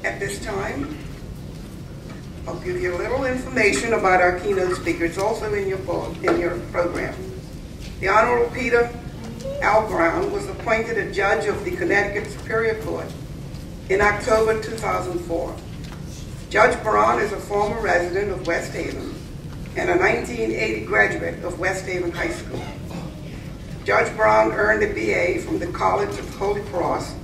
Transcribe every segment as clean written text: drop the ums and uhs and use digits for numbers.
At this time, I'll give you a little information about our keynote speaker. It's also in your program. The Honorable Peter L. Brown was appointed a judge of the Connecticut Superior Court in October 2004. Judge Brown is a former resident of West Haven and a 1980 graduate of West Haven High School. Judge Brown earned a BA from the College of Holy Cross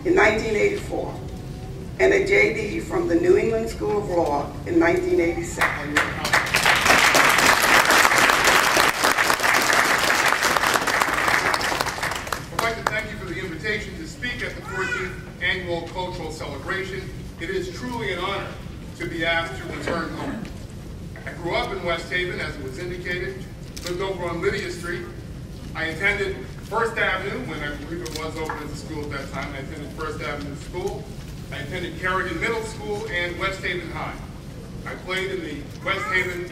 in 1984 and a JD from the New England School of Law in 1987. I'd like to thank you for the invitation to speak at the 14th Annual Cultural Celebration. It is truly an honor to be asked to return home. I grew up in West Haven, as it was indicated, lived over on Lydia Street. I attended First Avenue, when I believe it was open as a school at that time. I attended First Avenue School. I attended Kerrigan Middle School and West Haven High. I played in the West Haven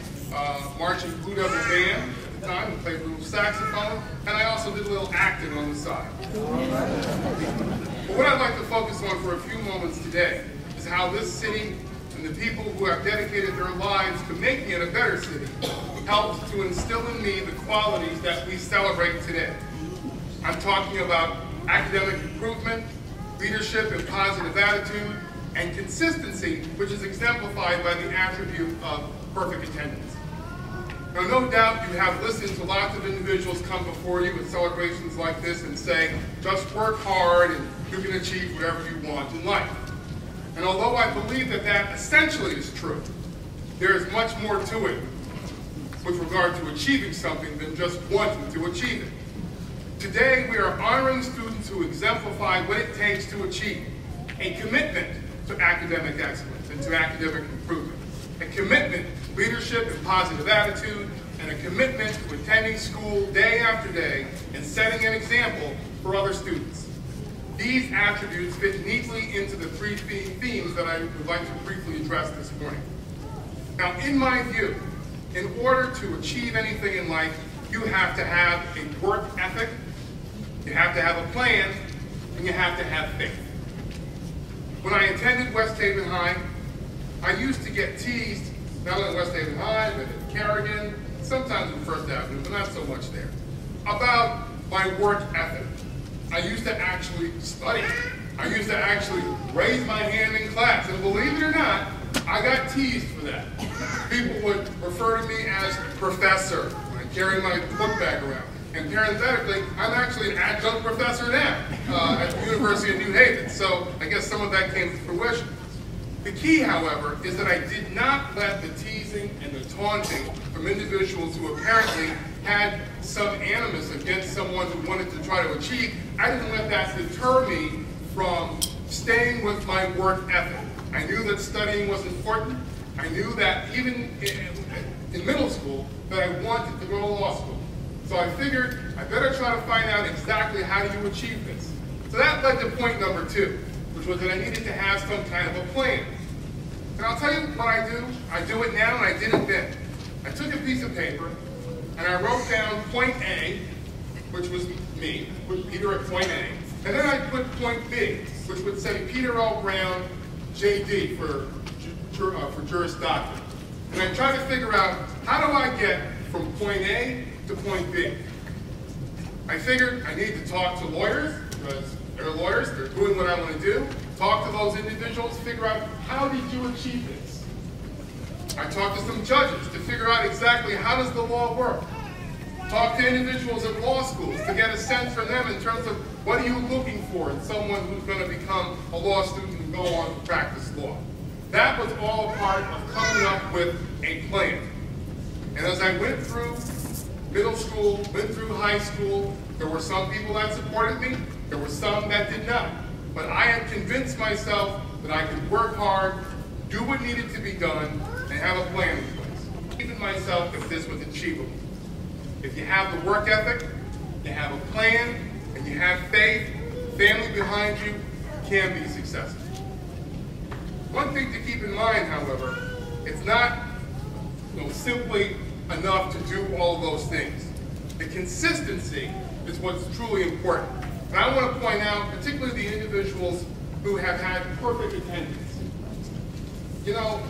Marching Blue Devil Band at the time. I played a little saxophone, and I also did a little acting on the side. But what I'd like to focus on for a few moments today is how this city and the people who have dedicated their lives to making it a better city helped to instill in me the qualities that we celebrate today. I'm talking about academic improvement, leadership and positive attitude, and consistency, which is exemplified by the attribute of perfect attendance. Now, no doubt you have listened to lots of individuals come before you at celebrations like this and say, just work hard and you can achieve whatever you want in life. And although I believe that that essentially is true, there is much more to it with regard to achieving something than just wanting to achieve it. Today, we are honoring students who exemplify what it takes to achieve a commitment to academic excellence and to academic improvement, a commitment to leadership and positive attitude, and a commitment to attending school day after day and setting an example for other students. These attributes fit neatly into the three themes that I would like to briefly address this morning. Now, in my view, in order to achieve anything in life, you have to have a work ethic, you have to have a plan, and you have to have faith. When I attended West Haven High, I used to get teased, not only at West Haven High, but at Kerrigan, sometimes in First Avenue, but not so much there, about my work ethic. I used to actually study. I used to actually raise my hand in class. And believe it or not, I got teased for that. People would refer to me as professor when I carry my book bag around. And parenthetically, I'm actually an adjunct professor now at the University of New Haven. So I guess some of that came to fruition. The key, however, is that I did not let the teasing and the taunting from individuals who apparently had some animus against someone who wanted to try to achieve, I didn't let that deter me from staying with my work ethic. I knew that studying was important. I knew that even in middle school that I wanted to go to law school. So I figured I better try to find out exactly how do you achieve this. So that led to point number 2, which was that I needed to have some kind of a plan. And I'll tell you what I do. I do it now and I did it then. I took a piece of paper and I wrote down point A, which was me, put Peter at point A, and then I put point B, which would say Peter L. Brown, JD for Juris Doctor. And I tried to figure out how do I get from point A to point B. I figured I need to talk to lawyers, because they're lawyers, they're doing what I want to do. Talk to those individuals, figure out how did you achieve this. I talked to some judges to figure out exactly how does the law work. Talk to individuals at law schools to get a sense from them in terms of what are you looking for in someone who's going to become a law student and go on to practice law. That was all part of coming up with a plan. And as I went through middle school, went through high school, there were some people that supported me, there were some that did not. But I had convinced myself that I could work hard, do what needed to be done, and have a plan in place. Even myself that this was achievable. If you have the work ethic, you have a plan, and you have faith, family behind you, you can be successful. One thing to keep in mind, however, it's not simply enough to do all of those things. The consistency is what's truly important. And I want to point out particularly the individuals who have had perfect attendance. you know,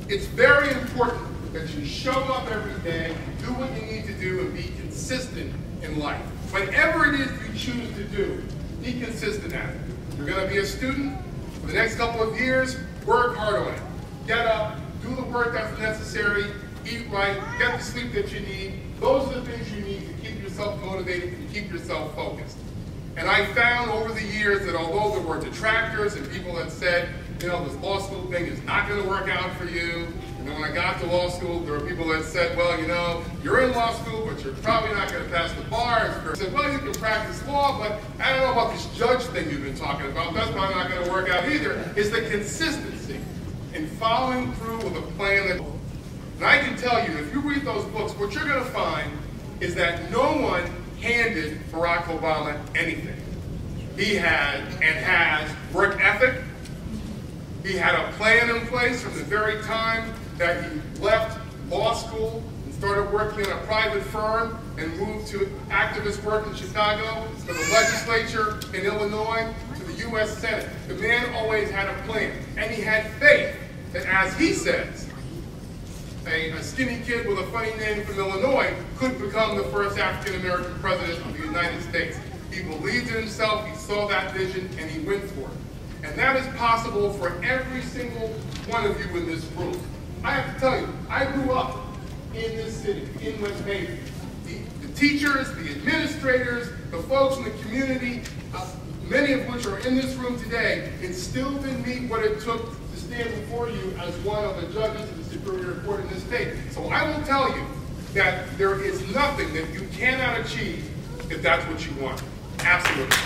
it's very important that you show up every day, do what you need to do, and be consistent in life. Whatever it is you choose to do, be consistent at it. You're going to be a student for the next couple of years, work hard on it. Get up, do the work that's necessary, eat right, get the sleep that you need. Those are the things you need to keep yourself motivated and keep yourself focused. And I found over the years that although there were detractors and people that said, you know, this law school thing is not going to work out for you. And then when I got to law school, there were people that said, well, you know, you're in law school, but you're probably not going to pass the bar. I said, well, you can practice law, but I don't know about this judge thing you've been talking about. That's probably not going to work out either. It's the consistency in following through with a plan that... And I can tell you, if you read those books, what you're going to find is that no one handed Barack Obama anything. He had and has work ethic. He had a plan in place from the very time that he left law school and started working in a private firm and moved to activist work in Chicago, to the legislature in Illinois, to the U.S. Senate. The man always had a plan, and he had faith that, as he says, a skinny kid with a funny name from Illinois could become the first African-American president of the United States. He believed in himself, he saw that vision, and he went for it. And that is possible for every single one of you in this room. I have to tell you, I grew up in this city, in West Haven. The teachers, the administrators, the folks in the community, many of which are in this room today, instilled in me what it took to stand before you as one of the judges of the Superior Court in this state. So I will tell you that there is nothing that you cannot achieve if that's what you want. Absolutely.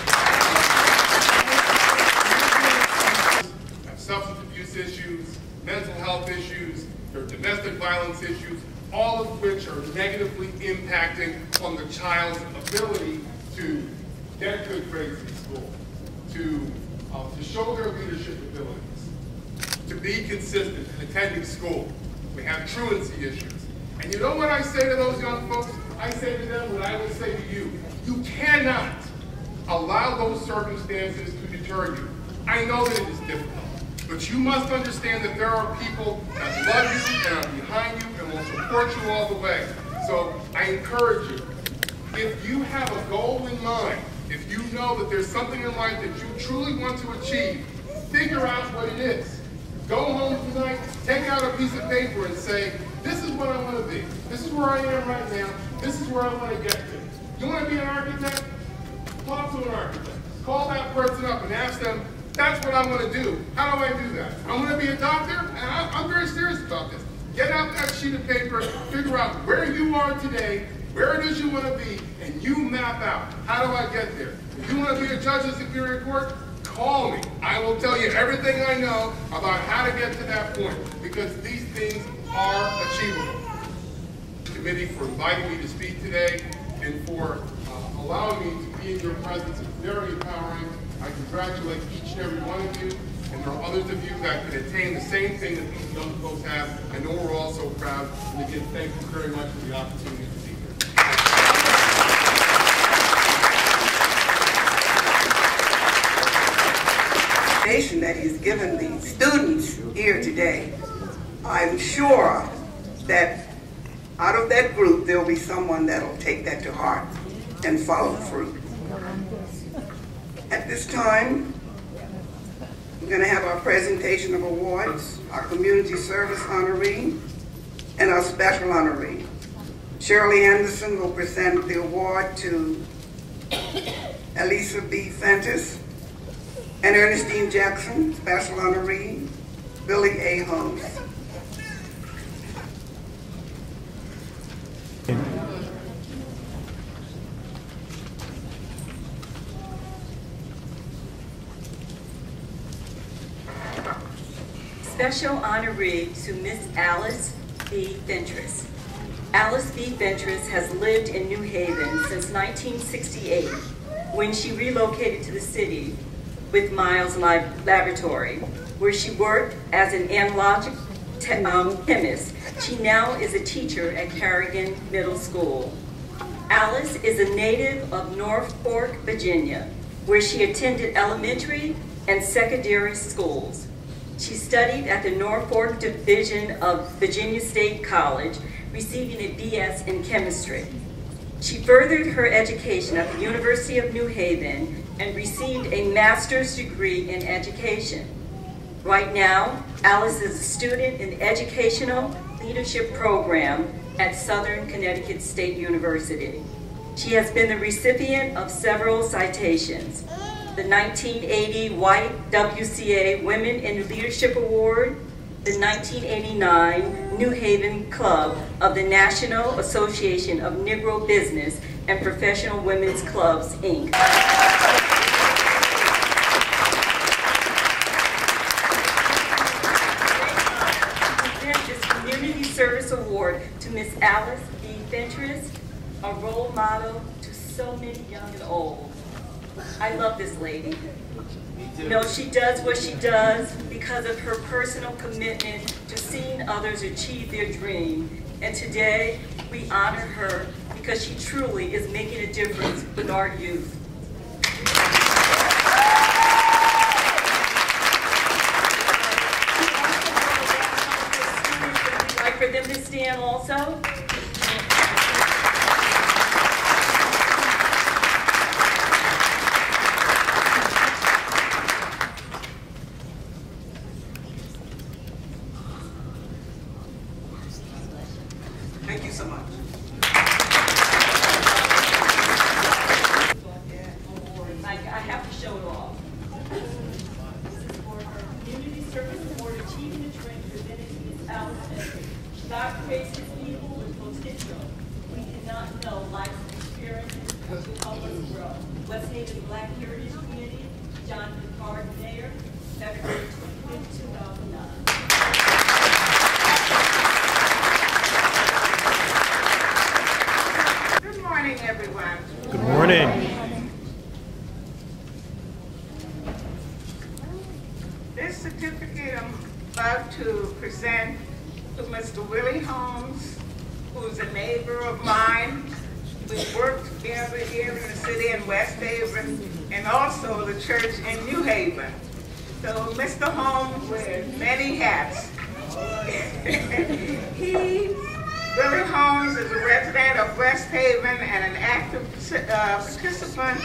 Substance abuse issues, mental health issues, there are domestic violence issues, all of which are negatively impacting on the child's ability to get good grades in school, to show their leadership abilities, to be consistent in attending school. We have truancy issues. And you know what I say to those young folks? I say to them what I will say to you. You cannot allow those circumstances to deter you. I know that it is difficult. But you must understand that there are people that love you and are behind you and will support you all the way. So I encourage you, if you have a goal in mind, if you know that there's something in life that you truly want to achieve, figure out what it is. Go home tonight, take out a piece of paper and say, this is what I want to be. This is where I am right now. This is where I want to get to. You want to be an architect? Talk to an architect. Call that person up and ask them, that's what I want to do. How do I do that? I want to be a doctor, and I'm very serious about this. Get out that sheet of paper, figure out where you are today, where it is you want to be, and you map out, how do I get there? If you want to be a judge of the Superior Court, call me. I will tell you everything I know about how to get to that point, because these things are achievable. Committee for inviting me to speak today and for allowing me to be in your presence. It's very empowering. I congratulate each and every one of you, and there are others of you that can attain the same thing that these young folks have. I know we're all so proud, and again, thank you very much for the opportunity to be here. That he's given the students here today, I'm sure that out of that group, there'll be someone that'll take that to heart and follow through. At this time, we're going to have our presentation of awards, our community service honoree, and our special honoree. Shirley Anderson will present the award to Elisa B. Fentis, and Ernestine Jackson, special honoree, Billy A. Holmes. Special honoree to Miss Alice B. Ventris. Alice B. Ventris has lived in New Haven since 1968, when she relocated to the city with Miles Laboratory, where she worked as an analogic chemist. She now is a teacher at Carrigan Middle School. Alice is a native of North Fork, Virginia, where she attended elementary and secondary schools. She studied at the Norfolk Division of Virginia State College, receiving a BS in chemistry. She furthered her education at the University of New Haven and received a master's degree in education. Right now, Alice is a student in the Educational Leadership Program at Southern Connecticut State University. She has been the recipient of several citations: the 1980 White WCA Women in Leadership Award, the 1989 New Haven Club of the National Association of Negro Business and Professional Women's Clubs, Inc. Service Award to Miss Alice B. Fentress, a role model to so many young and old. I love this lady. You know, she does what she does because of her personal commitment to seeing others achieve their dream. And today, we honor her because she truly is making a difference with our youth. For them to stand also. Thank you so much. I have to show it off. This is for her Community Service Award, Achieving the Dream, presented to Ms. Alice Fentress. God creates his people with potential. We cannot know life's experiences to help us grow. West Haven Black Heritage Committee, John Picard, Mayor, February 25, 2009. Good morning, everyone. Good morning. This certificate I'm about to present to Mr. Willie Holmes, who's a neighbor of mine. We worked together here in the city in West Haven and also the church in New Haven. So Mr. Holmes wears many hats. Willie Holmes is a resident of West Haven and an active participant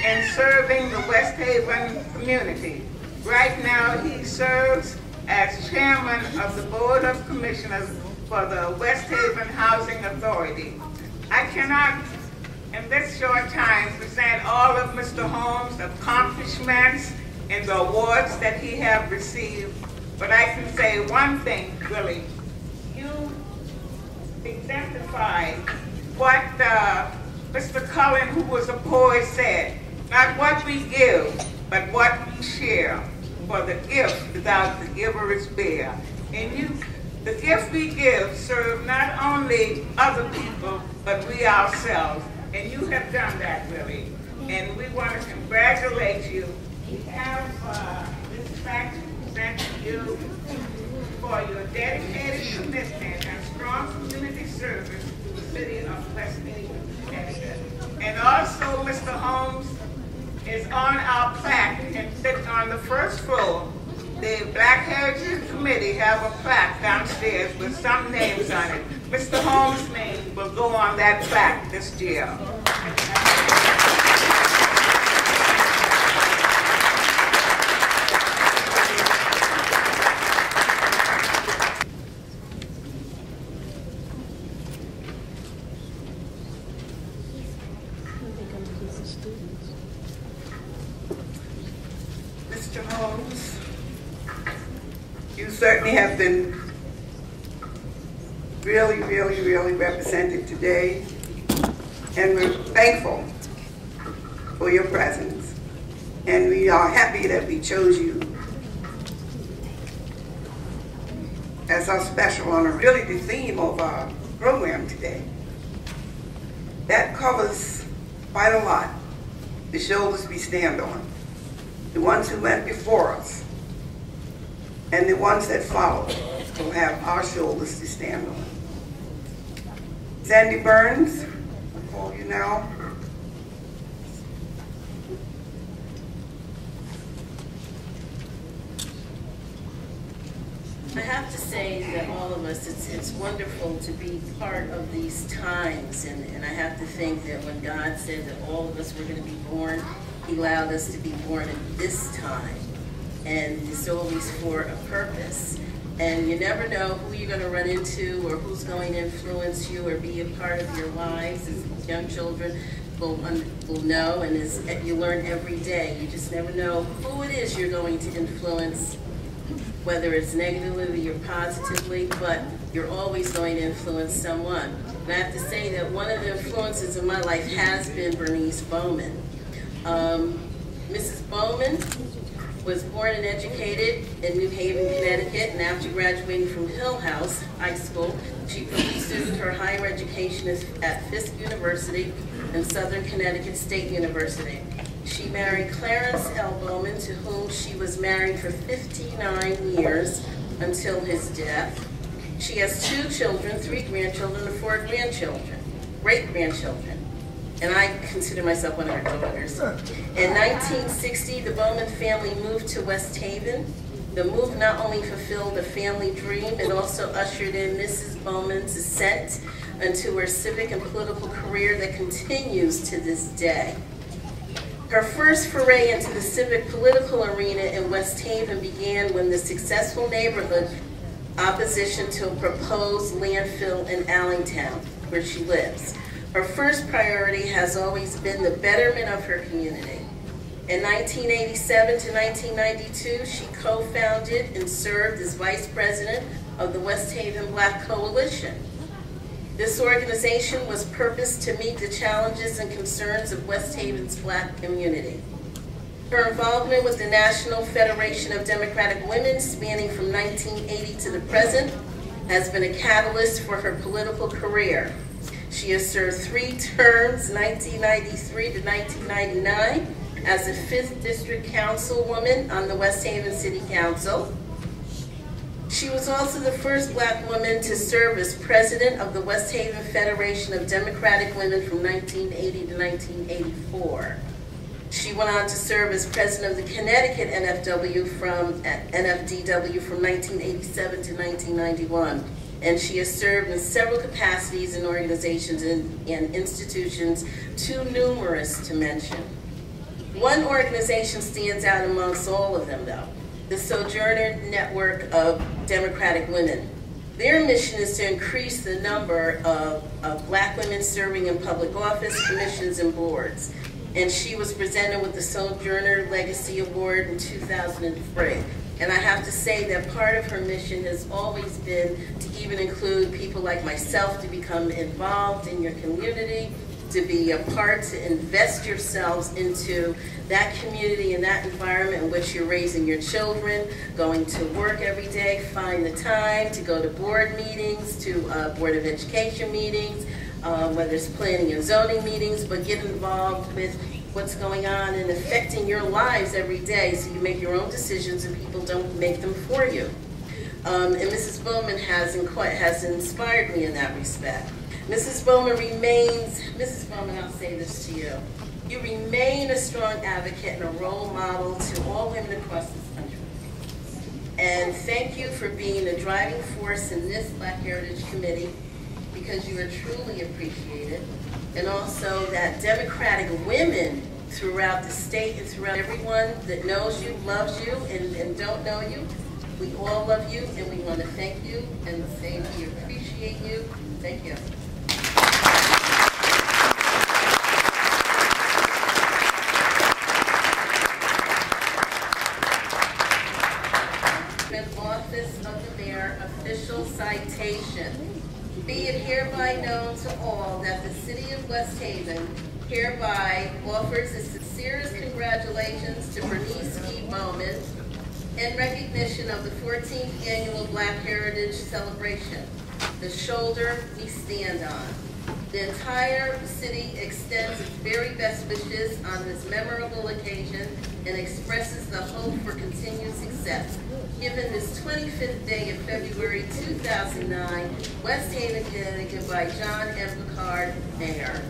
in serving the West Haven community. Right now he serves as chairman of the Board of Commissioners for the West Haven Housing Authority. I cannot, in this short time, present all of Mr. Holmes' accomplishments and the awards that he has received, but I can say one thing, Willie. You exemplify what Mr. Cullen, who was a poet, said, not what we give, but what we share. For the gift without the giver is bare. And the gift we give serve not only other people, but we ourselves. And you have done that, Willie. And we want to congratulate you. We have this fact to present to you for your dedicated commitment and strong community service to the city of West Haven, Connecticut. And also, Mr. Holmes is on our plaque and sit on the first floor. The Black Heritage Committee have a plaque downstairs with some names on it. Mr. Holmes' name will go on that plaque this year. Mr. Holmes, you certainly have been really represented today, and we're thankful for your presence. And we are happy that we chose you as our special honor. Really the theme of our program today. That covers quite a lot, the shoulders we stand on. The ones who went before us and the ones that follow will have our shoulders to stand on. Sandy Burns, I'll call you now. I have to say that all of us, it's wonderful to be part of these times, and I have to think that when God said that all of us were going to be born, He allowed us to be born at this time, and it's always for a purpose. And you never know who you're going to run into or who's going to influence you or be a part of your lives. As young children will know, and as you learn every day, you just never know who it is you're going to influence, whether it's negatively or positively, but you're always going to influence someone. And I have to say that one of the influences in my life has been Bernice Bowman. Mrs. Bowman was born and educated in New Haven, Connecticut, and after graduating from Hill House High School, she pursued her higher education at Fisk University and Southern Connecticut State University. She married Clarence L. Bowman, to whom she was married for 59 years until his death. She has 2 children, 3 grandchildren, and 4 grandchildren, great-grandchildren. And I consider myself one of her daughters. In 1960, the Bowman family moved to West Haven. The move not only fulfilled a family dream, it also ushered in Mrs. Bowman's ascent into her civic and political career that continues to this day. Her first foray into the civic political arena in West Haven began when the successful neighborhood opposition to a proposed landfill in Allentown, where she lives. Her first priority has always been the betterment of her community. In 1987 to 1992, she co-founded and served as vice president of the West Haven Black Coalition. This organization was purposed to meet the challenges and concerns of West Haven's Black community. Her involvement with the National Federation of Democratic Women, spanning from 1980 to the present, has been a catalyst for her political career. She has served 3 terms, 1993 to 1999, as a 5th District Councilwoman on the West Haven City Council. She was also the first Black woman to serve as president of the West Haven Federation of Democratic Women from 1980 to 1984. She went on to serve as president of the Connecticut NFDW from 1987 to 1991. And she has served in several capacities in organizations and institutions, too numerous to mention. One organization stands out amongst all of them, though: the Sojourner Network of Democratic Women. Their mission is to increase the number of Black women serving in public office, commissions, and boards. And she was presented with the Sojourner Legacy Award in 2003. And I have to say that part of her mission has always been to even include people like myself to become involved in your community, to be a part, to invest yourselves into that community and that environment in which you're raising your children, going to work every day, find the time to go to board meetings, to Board of Education meetings, whether it's planning and zoning meetings, but get involved with what's going on and affecting your lives every day, so you make your own decisions and people don't make them for you. And Mrs. Bowman has inspired me in that respect. Mrs. Bowman, I'll say this to you. You remain a strong advocate and a role model to all women across this country. And thank you for being a driving force in this Black Heritage Committee, because you are truly appreciated. And also that Democratic women throughout the state and throughout everyone that knows you, loves you, and don't know you, we all love you, and we want to thank you and say we appreciate you. Thank you. Office of the Mayor official citation. Be it hereby known to all that the City of West Haven hereby offers its sincerest congratulations to Bernice E. Bowman in recognition of the 14th Annual Black Heritage Celebration, the shoulder we stand on. The entire city extends its very best wishes on this memorable occasion and expresses the hope for continued success. Given this 25th day of February 2009, West Haven, Connecticut, by John M. Picard, Mayor.